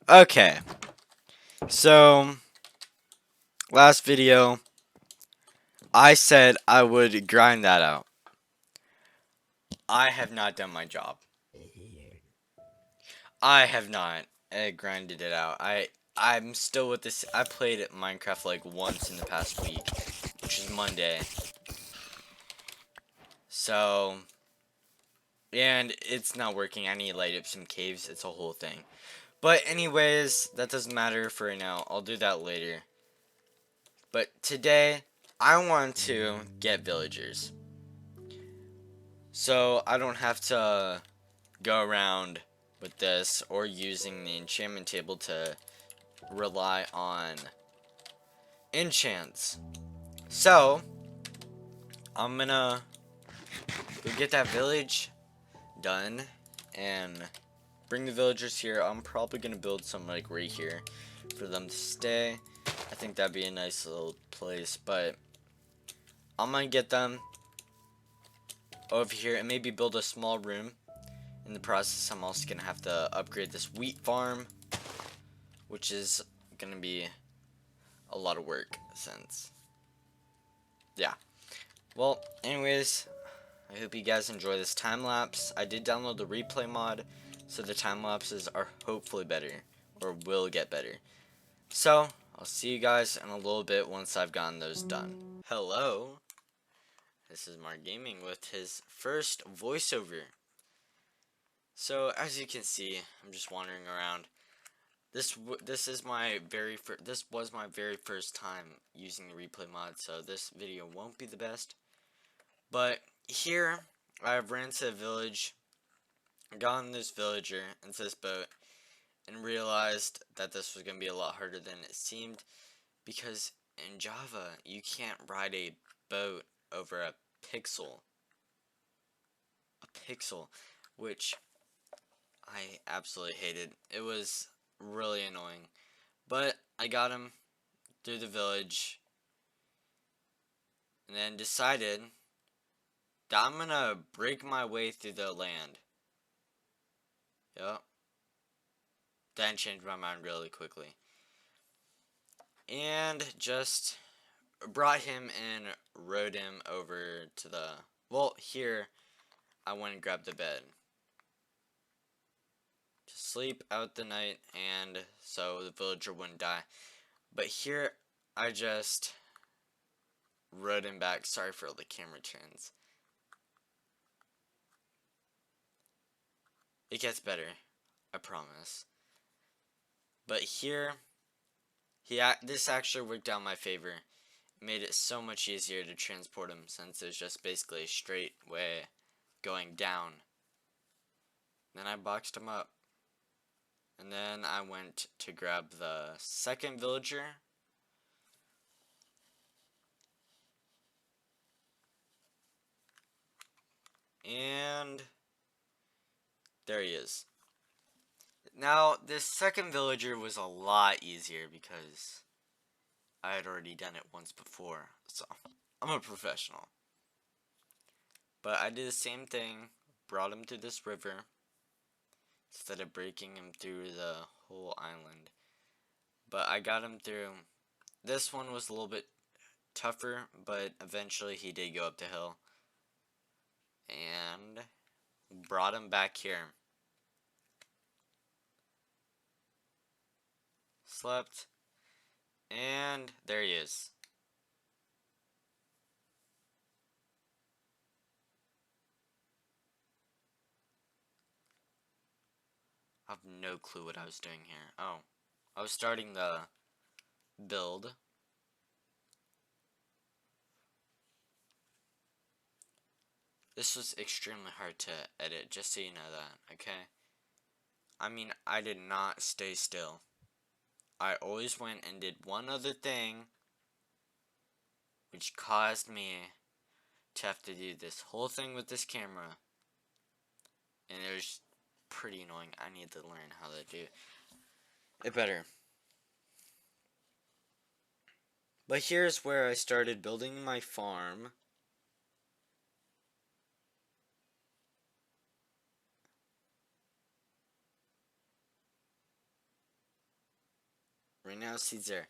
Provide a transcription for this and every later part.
Okay, so last video, I said I would grind that out. I have not done my job. I have not grinded it out. I'm still with this. I played Minecraft like once in the past week, which is Monday. So, and it's not working. I need to light up some caves. It's a whole thing. But anyways, that doesn't matter for right now. I'll do that later. But today, I want to get villagers. So I don't have to go around with this or using the enchantment table to rely on enchants. So I'm gonna go get that village done and bring the villagers here. I'm probably gonna build some like right here for them to stay. I think that'd be a nice little place, but I'm gonna get them over here and maybe build a small room. In the process, I'm also gonna have to upgrade this wheat farm, which is gonna be a lot of work since, yeah. Well, anyways, I hope you guys enjoy this time lapse. I did download the replay mod, so the time lapses are hopefully better, or will get better. So, I'll see you guys in a little bit once I've gotten those done. Hello, this is Mark Gaming with his first voiceover. So, as you can see, I'm just wandering around. This was my very first time using the replay mod, so this video won't be the best. But here, I've ran to a village, gotten this villager into this boat, and realized that this was going to be a lot harder than it seemed, because in Java, you can't ride a boat over a pixel. A pixel, which I absolutely hated. It was really annoying. But I got him through the village, and then decided that I'm gonna break my way through the land. Yep. Then changed my mind really quickly. And just brought him and rode him over to the... Well, here, I went and grabbed the bed. To sleep out the night, and so the villager wouldn't die. But here, I just rode him back. Sorry for all the camera turns. It gets better, I promise. But here, this actually worked out in my favor. It made it so much easier to transport him, since it's just basically a straight way going down. Then I boxed him up. And then I went to grab the second villager. And there he is. Now, this second villager was a lot easier because I had already done it once before. So, I'm a professional. But I did the same thing, brought him to this river, instead of breaking him through the whole island. But I got him through. This one was a little bit tougher, but eventually he did go up the hill. And brought him back here. Slept. And there he is. I have no clue what I was doing here. Oh, I was starting the build. This was extremely hard to edit, just so you know that, okay? I mean, I did not stay still. I always went and did one other thing, which caused me to have to do this whole thing with this camera. And it was pretty annoying. I need to learn how to do it better. But here's where I started building my farm. Right now, seeds there.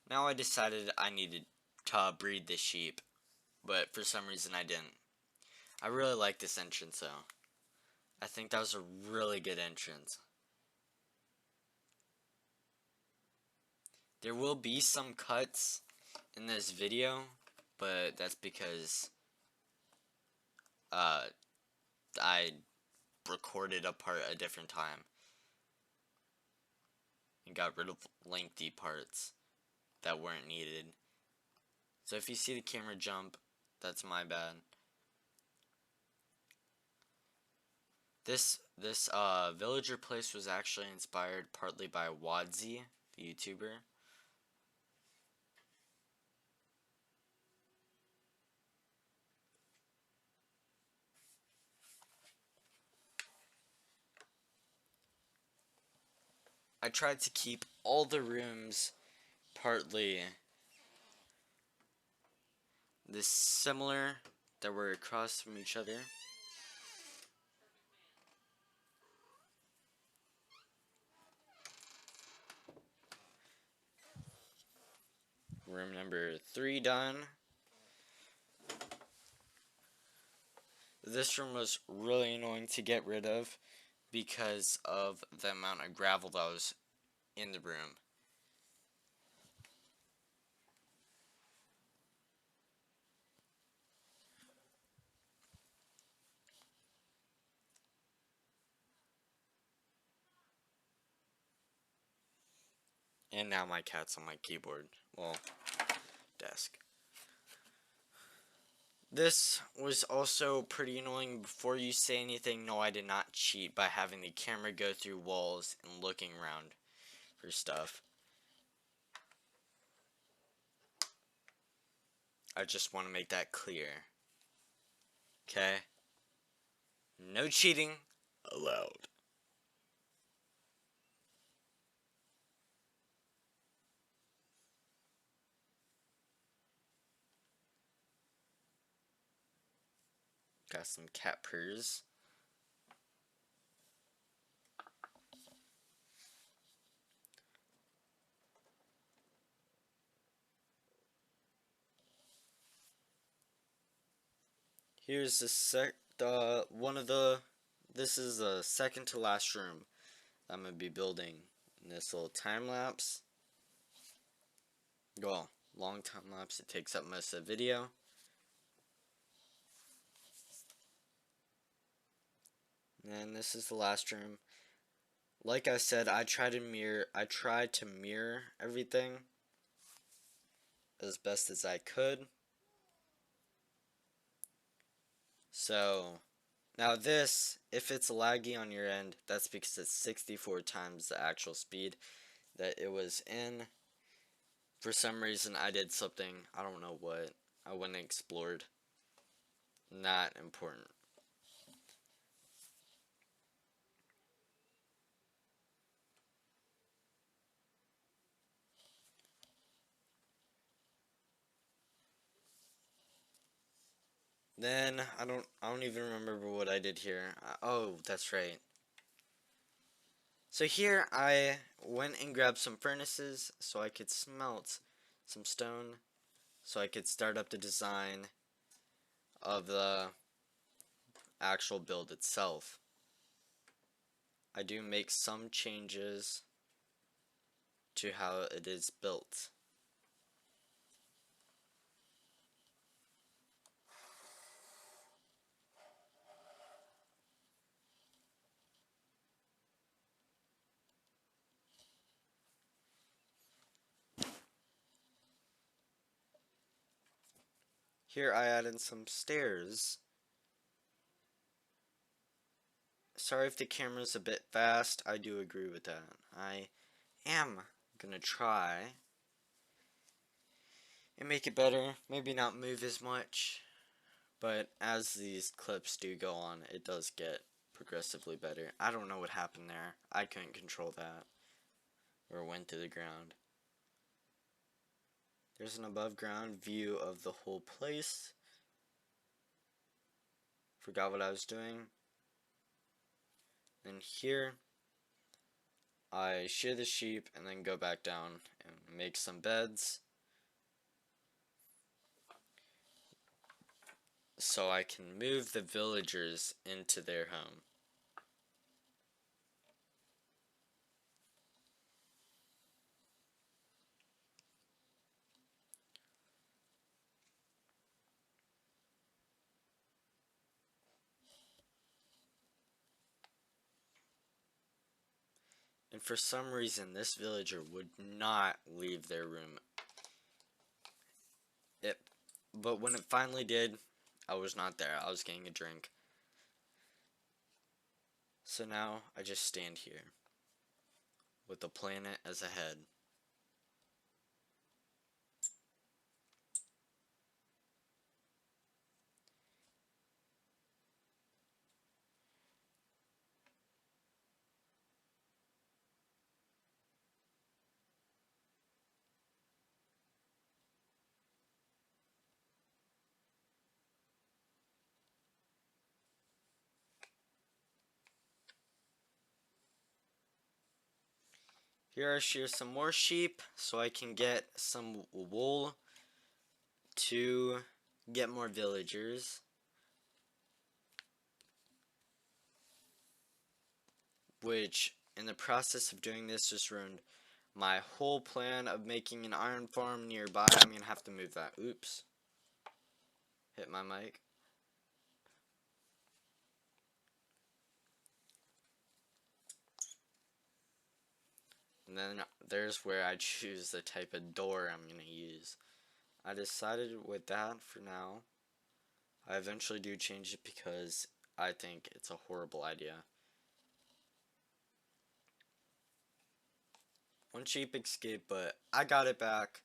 Now I decided I needed to breed the sheep, but for some reason I didn't. I really like this entrance though. I think that was a really good entrance. There will be some cuts in this video, but that's because I recorded a part a different time and got rid of lengthy parts that weren't needed. So if you see the camera jump, that's my bad. This villager place was actually inspired partly by Wadzi, the YouTuber. I tried to keep all the rooms partly this similar, that were across from each other. Room number 3 done. This room was really annoying to get rid of because of the amount of gravel that was in the room. And now my cat's on my keyboard. Well, desk. This was also pretty annoying. Before you say anything, no, I did not cheat by having the camera go through walls and looking around for stuff. I just want to make that clear. Okay? No cheating allowed. Got some cat purrs. Here's the this is the second to last room I'm gonna be building in this little time lapse. Well, long time lapse, it takes up most of the video. And this is the last room. Like I said, I tried to mirror everything as best as I could. So now this, if it's laggy on your end, that's because it's 64 times the actual speed that it was in. For some reason I did something, I don't know what, I went and explored. Not important. Then I don't even remember what I did here. Oh, that's right. So here I went and grabbed some furnaces so I could smelt some stone so I could start up the design of the actual build itself. I do make some changes to how it is built. Here I added some stairs. Sorry if the camera's a bit fast, I do agree with that. I am gonna try and make it better, maybe not move as much, but as these clips do go on, it does get progressively better. I don't know what happened there. I couldn't control that, or went to the ground. There's an above ground view of the whole place. Forgot what I was doing. Then here, I shear the sheep and then go back down and make some beds so I can move the villagers into their home. And for some reason, this villager would not leave their room. But when it finally did, I was not there. I was getting a drink. So now I just stand here with the planet as a head. Here I shear some more sheep so I can get some wool to get more villagers. Which, in the process of doing this, just ruined my whole plan of making an iron farm nearby. I'm going to have to move that. Oops. Hit my mic. And then there's where I choose the type of door I'm going to use. I decided with that for now. I eventually do change it because I think it's a horrible idea. One sheep escaped, but I got it back.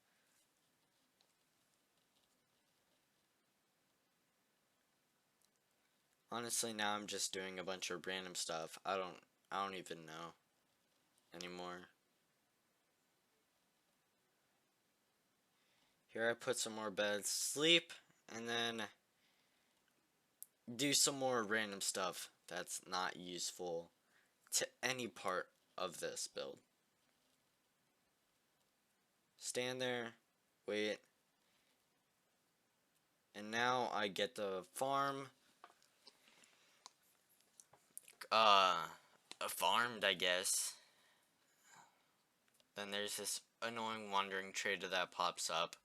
Honestly, now I'm just doing a bunch of random stuff. I don't even know anymore. Here I put some more beds, sleep, and then do some more random stuff that's not useful to any part of this build. Stand there, wait, and now I get the farm farmed, I guess. Then there's this annoying wandering trader that pops up.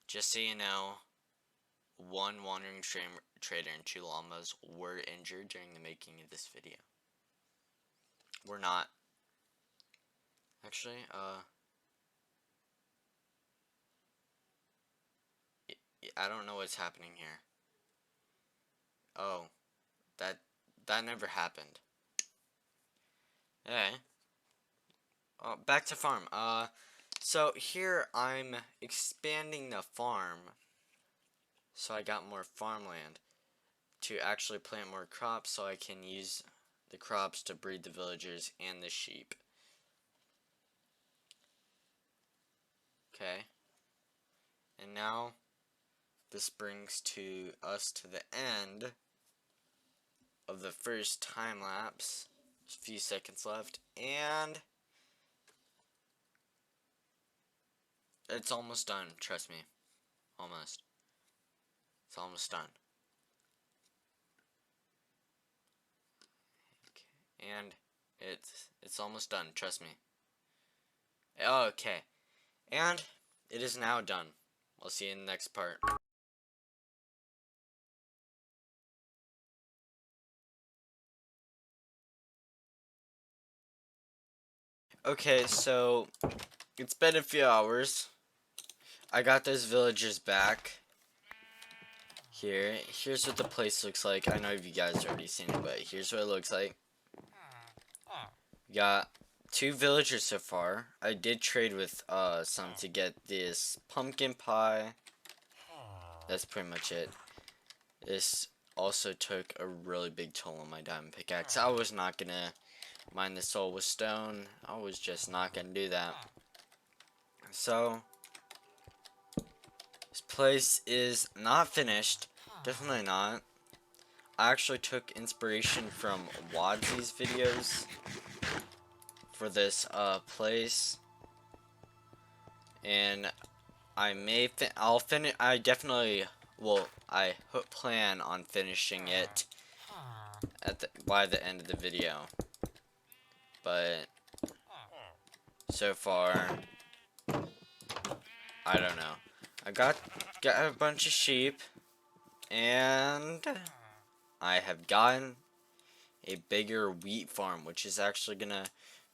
Just so you know, one wandering trader and 2 llamas were injured during the making of this video. We're not. Actually, I don't know what's happening here. Oh, that never happened. Hey. Oh, back to farm. So here I'm expanding the farm. So I got more farmland to actually plant more crops so I can use the crops to breed the villagers and the sheep. Okay. And now this brings to us to the end of the first time lapse. There's a few seconds left, and it's almost done, trust me. Almost. It's almost done. Okay. And it's almost done, trust me. Okay. And it is now done. I'll see you in the next part. Okay, so it's been a few hours. I got those villagers back. Here's what the place looks like. I know you guys already seen it, but here's what it looks like. We got 2 villagers so far. I did trade with some to get this pumpkin pie. That's pretty much it. This also took a really big toll on my diamond pickaxe. I was not gonna mine the soul with stone. I was just not gonna do that. So this place is not finished. Definitely not. I actually took inspiration from Wadsy's videos for this place, and I definitely I plan on finishing it by the end of the video. But so far, I don't know. I got a bunch of sheep, and I have gotten a bigger wheat farm, which is actually gonna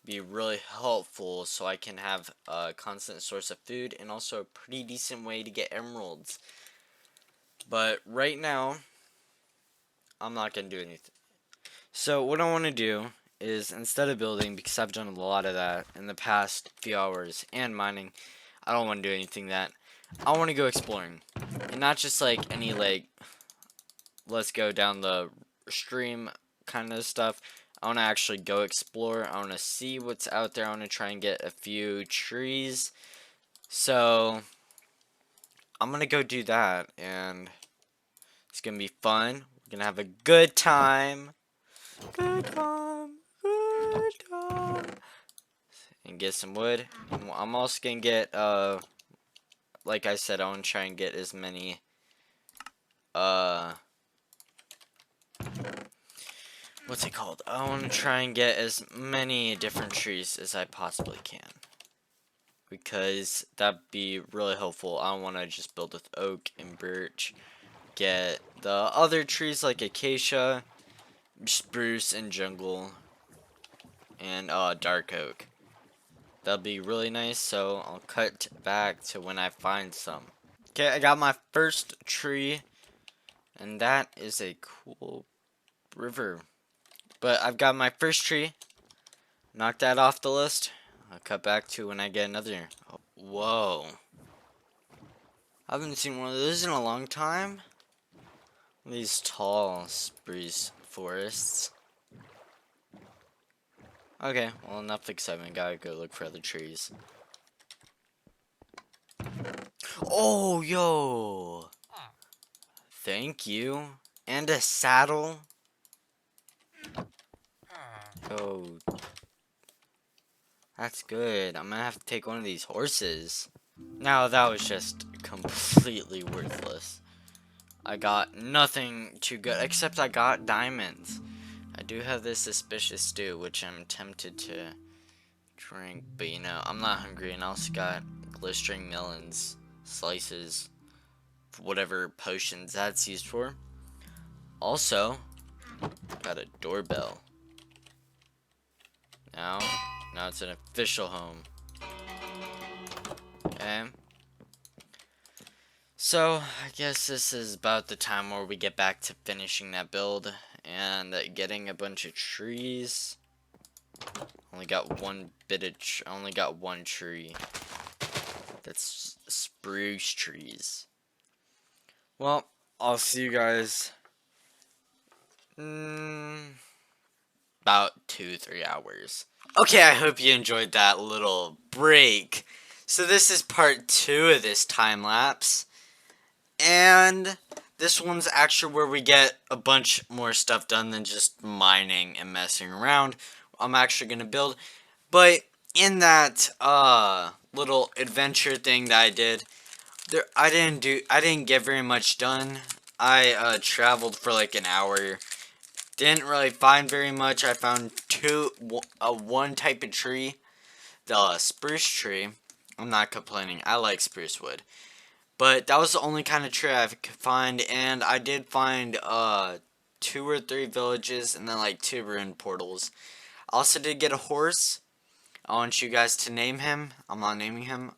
be really helpful, so I can have a constant source of food and also a pretty decent way to get emeralds. But right now, I'm not gonna do anything. So what I want to do is, instead of building, because I've done a lot of that in the past few hours, and mining, I don't want to do anything that. I want to go exploring, and not just like any like let's go down the stream kind of stuff. I want to actually go explore. I want to see what's out there. I want to try and get a few trees. So I'm gonna go do that, and it's gonna be fun. We're gonna have a good time. Good time. Good time. And get some wood. I'm also gonna get like I said, I want to try and get as many what's it called? I want to try and get as many different trees as I possibly can, because that'd be really helpful. I don't want to just build with oak and birch. Get the other trees like acacia, spruce, and jungle, and dark oak. That'll be really nice, so I'll cut back to when I find some. Okay, I got my first tree, and that is a cool river. But I've got my first tree. Knock that off the list. I'll cut back to when I get another. Oh, whoa. I haven't seen one of those in a long time. These tall spruce forests. Okay, well, enough excitement. Gotta go look for other trees. Oh, yo! Thank you. And a saddle. Oh, that's good. I'm gonna have to take one of these horses. Now, that was just completely worthless. I got nothing too good, except I got diamonds. I do have this suspicious stew, which I'm tempted to drink, but you know, I'm not hungry, and I also got glistering melons, slices, whatever potions that's used for. Also, got a doorbell. Now it's an official home. Okay. So, I guess this is about the time where we get back to finishing that build and getting a bunch of trees. Only got one I only got one tree. That's spruce trees. Well, I'll see you guys about 2-3 hours. Okay, I hope you enjoyed that little break. So this is part 2 of this time lapse. And this one's actually where we get a bunch more stuff done than just mining and messing around. I'm actually going to build. But in that little adventure thing that I did, I didn't get very much done. I traveled for like an hour. Didn't really find very much. I found one type of tree, the spruce tree. I'm not complaining. I like spruce wood. But that was the only kind of tree I could find, and I did find 2 or 3 villages and then like 2 ruined portals. I also did get a horse. I want you guys to name him. I'm not naming him.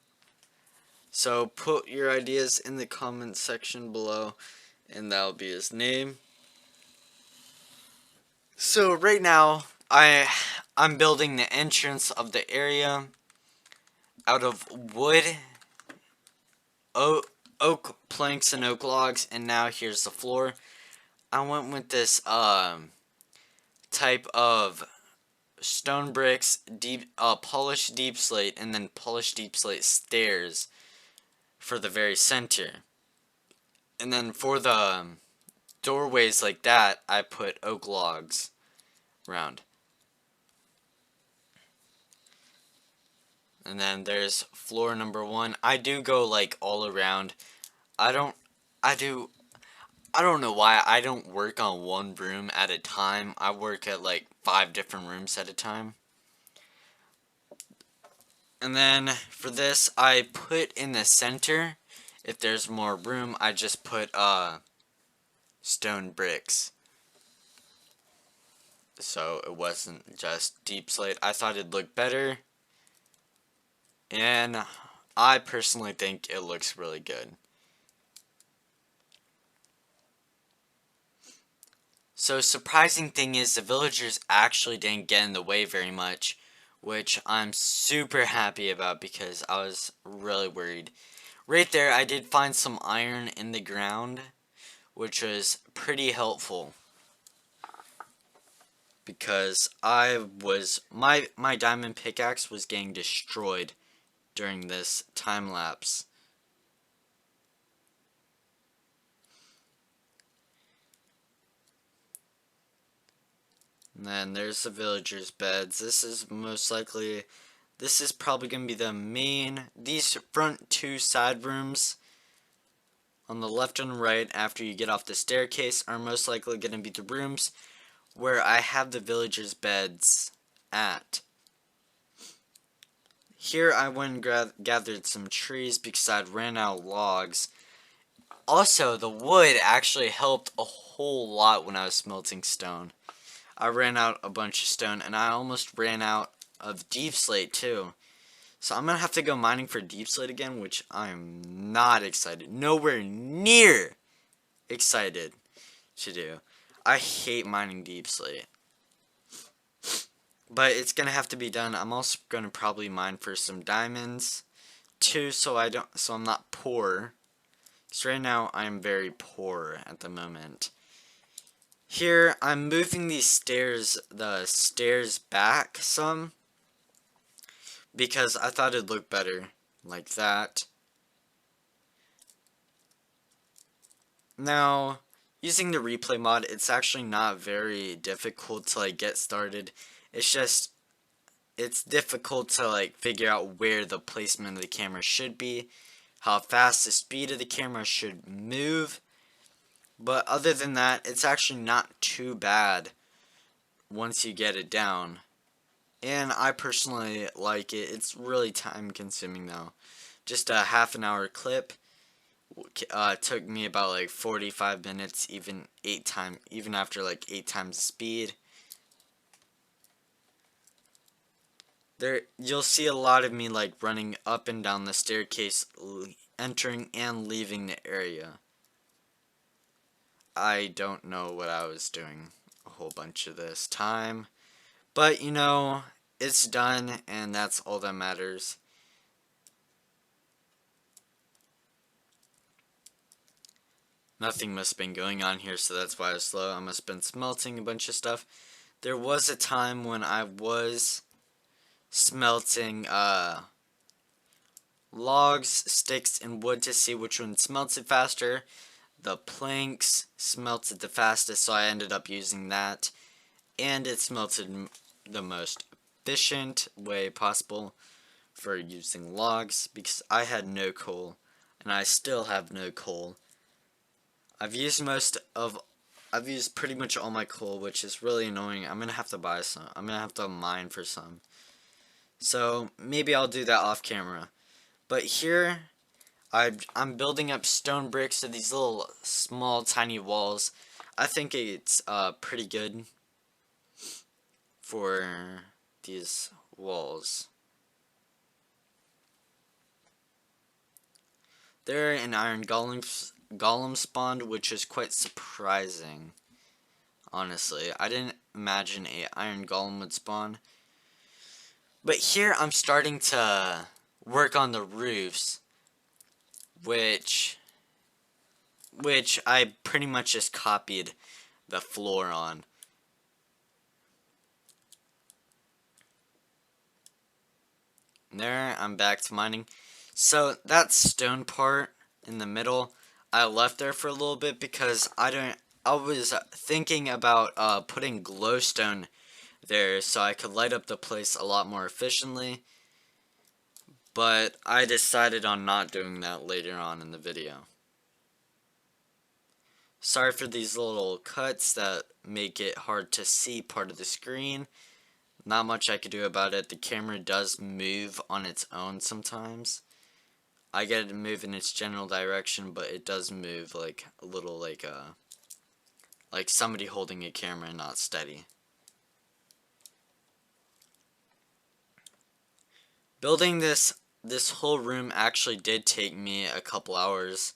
So put your ideas in the comment section below, and that'll be his name. So right now, I'm building the entrance of the area out of wood, oak planks and oak logs, and now here's the floor. I went with this type of stone bricks, polished deep slate, and then polished deep slate stairs for the very center. And then for the doorways like that, I put oak logs around. And then there's floor number 1. I do go like all around. I don't know why I don't work on one room at a time. I work at like 5 different rooms at a time. And then for this, I put in the center, if there's more room, I just put stone bricks. So it wasn't just deep slate. I thought it'd look better. And I personally think it looks really good. So surprising thing is the villagers actually didn't get in the way very much, which I'm super happy about because I was really worried. Right there, I did find some iron in the ground, which was pretty helpful. Because my diamond pickaxe was getting destroyed during this time lapse. And then there's the villagers' beds. This is probably going to be the main, these front 2 side rooms on the left and right after you get off the staircase are most likely going to be the rooms where I have the villagers' beds at. Here I went and gathered some trees because I'd ran out of logs. Also, the wood actually helped a whole lot when I was smelting stone. I ran out a bunch of stone, and I almost ran out of deep slate too. So I'm going to have to go mining for deep slate again, which I'm not excited. Nowhere near excited to do. I hate mining deep slate. But it's going to have to be done. I'm also going to probably mine for some diamonds too, so I'm not poor. Because right now I'm very poor at the moment. Here, I'm moving the stairs back some, because I thought it'd look better like that. Now, using the replay mod, it's actually not very difficult to like get started. It's difficult to like figure out where the placement of the camera should be, how fast the speed of the camera should move. But other than that, it's actually not too bad once you get it down. And I personally like it. It's really time consuming though. Just a half an hour clip took me about like 45 minutes, even after like 8 times the speed. You'll see a lot of me like running up and down the staircase, entering and leaving the area. I don't know what I was doing a whole bunch of this time. But, you know, it's done, and that's all that matters. Nothing must have been going on here, so that's why I was slow. I must have been smelting a bunch of stuff. There was a time when I was smelting logs, sticks, and wood to see which one smelted faster. The planks smelted the fastest, so I ended up using that. And it smelted the most efficient way possible for using logs, because I had no coal, and I still have no coal. I've used pretty much all my coal, which is really annoying. I'm gonna have to buy some. I'm gonna have to mine for some. So maybe I'll do that off camera. But here, I'm building up stone bricks to these little small tiny walls. I think it's pretty good for these walls. There an iron golem spawned, which is quite surprising. Honestly, I didn't imagine a iron golem would spawn. But here I'm starting to work on the roofs, which I pretty much just copied the floor on. There, I'm back to mining. So that stone part in the middle, I left there for a little bit because I I was thinking about putting glowstone there so I could light up the place a lot more efficiently, but I decided on not doing that later on in the video. Sorry for these little cuts that make it hard to see part of the screen. Not much I could do about it. The camera does move on its own sometimes. I get it to move in its general direction, but it does move like a little like somebody holding a camera and not steady. Building this whole room actually did take me a couple hours,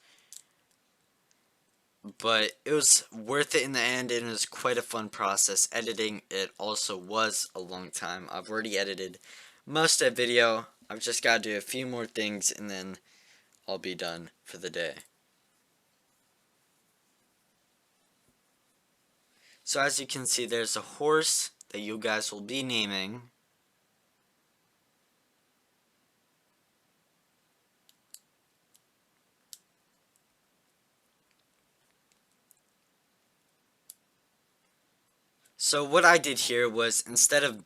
but it was worth it in the end, and it was quite a fun process. Editing it also was a long time. I've already edited most of the video. I've just got to do a few more things and then I'll be done for the day. So as you can see, there's a horse that you guys will be naming. So what I did here was, instead of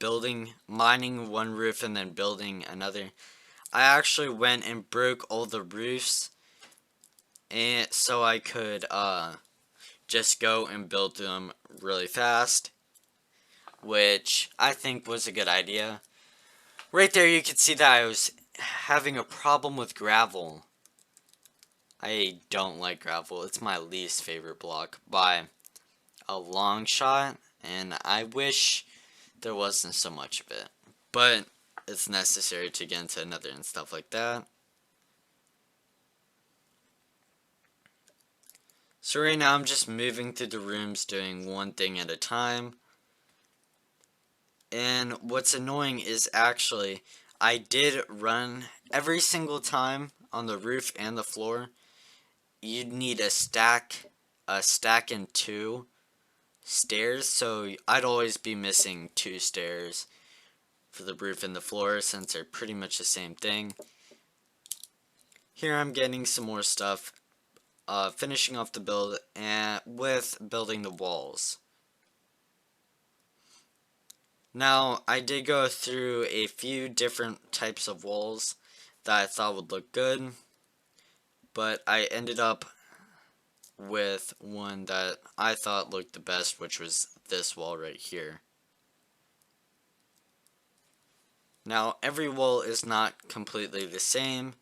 mining one roof and then building another, I actually went and broke all the roofs, and so I could just go and build them really fast, which I think was a good idea. Right there you can see that I was having a problem with gravel. I don't like gravel. It's my least favorite block by a long shot, and I wish there wasn't so much of it. But it's necessary to get into another and stuff like that. So right now I'm just moving through the rooms, doing one thing at a time. And what's annoying is actually I did run every single time on the roof and the floor. You'd need a stack and 2 stairs, so I'd always be missing 2 stairs for the roof and the floor since they're pretty much the same thing. Here I'm getting some more stuff, finishing off the build and with building the walls. Now I did go through a few different types of walls that I thought would look good, but I ended up with one that I thought looked the best, which was this wall right here. Now every wall is not completely the same.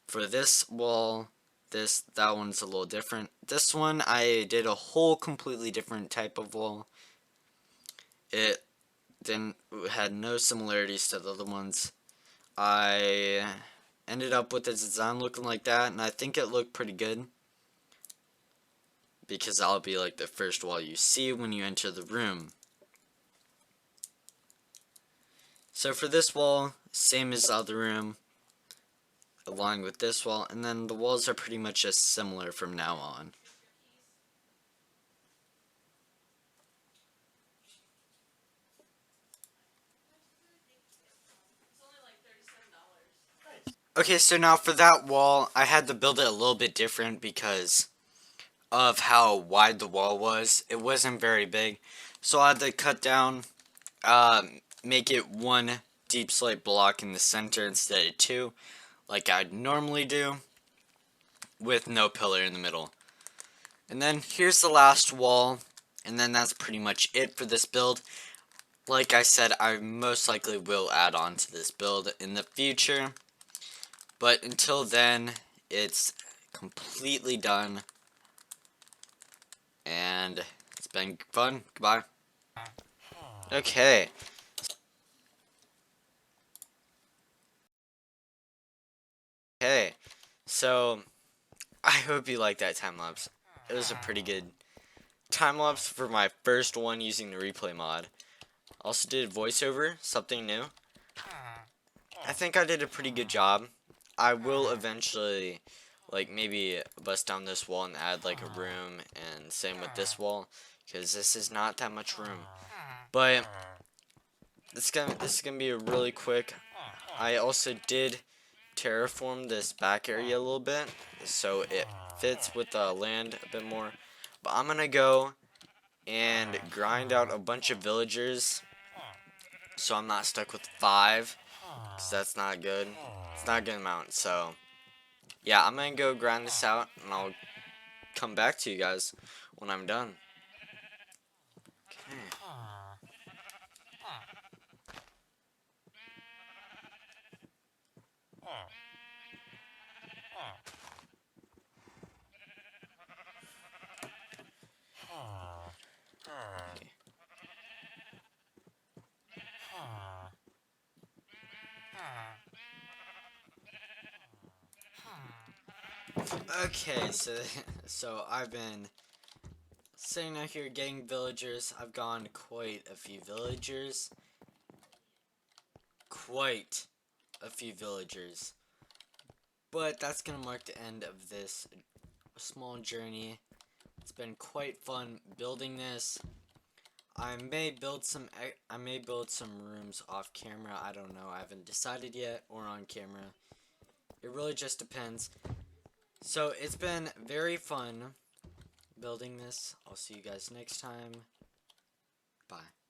For this wall, that one's a little different. This one I did a whole completely different type of wall. It had no similarities to the other ones. I ended up with the design looking like that, and I think it looked pretty good, because that'll be like the first wall you see when you enter the room. So for this wall, same as the other room, along with this wall, and then the walls are pretty much just similar from now on. Okay, so now for that wall, I had to build it a little bit different because of how wide the wall was. It wasn't very big, so I had to cut down, make it 1 deep slate block in the center instead of 2, like I'd normally do, with no pillar in the middle. And then here's the last wall, and then that's pretty much it for this build. Like I said, I most likely will add on to this build in the future, but until then, it's completely done, and it's been fun. Goodbye. Okay. Okay, so I hope you liked that time lapse. It was a pretty good time lapse for my first one using the replay mod. Also did voiceover, something new. I think I did a pretty good job. I will eventually, like, maybe bust down this wall and add like a room, and same with this wall, because this is not that much room. But this is gonna be a really quick. I also did terraform this back area a little bit so it fits with the land a bit more, But I'm gonna go and grind out a bunch of villagers so I'm not stuck with 5, because that's not good. It's not a good amount. So yeah, I'm gonna go grind this out and I'll come back to you guys when I'm done. Okay. Okay, so I've been sitting out here getting villagers. I've gone quite a few villagers. Quite a few villagers. But that's gonna mark the end of this small journey. It's been quite fun building this. I may build some rooms off camera. I don't know. I haven't decided yet, or on camera. It really just depends. So it's been very fun building this. I'll see you guys next time. Bye.